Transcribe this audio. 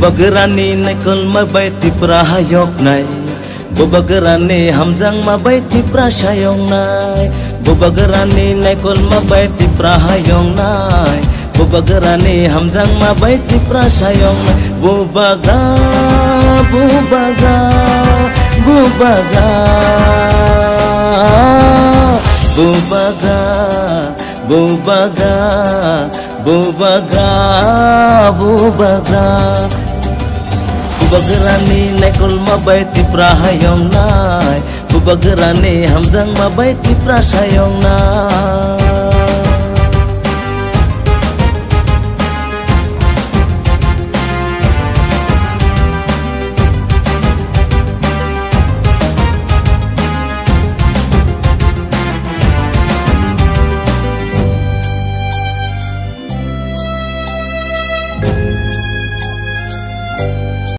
Bubagerani naikol mabaiti prahayok nai, bubagerani hamjang mabaiti prasayong nai, bubagerani naikol mabaiti prahayong nai, bubagerani hamjang mabaiti prasayong nai. Bubaga, bubaga, bubaga, bubaga, bubaga, bubaga, bubaga. Bubagerani naikol mabaiti prahayong nai, bubagerani hamjang mabaiti prasayong nai.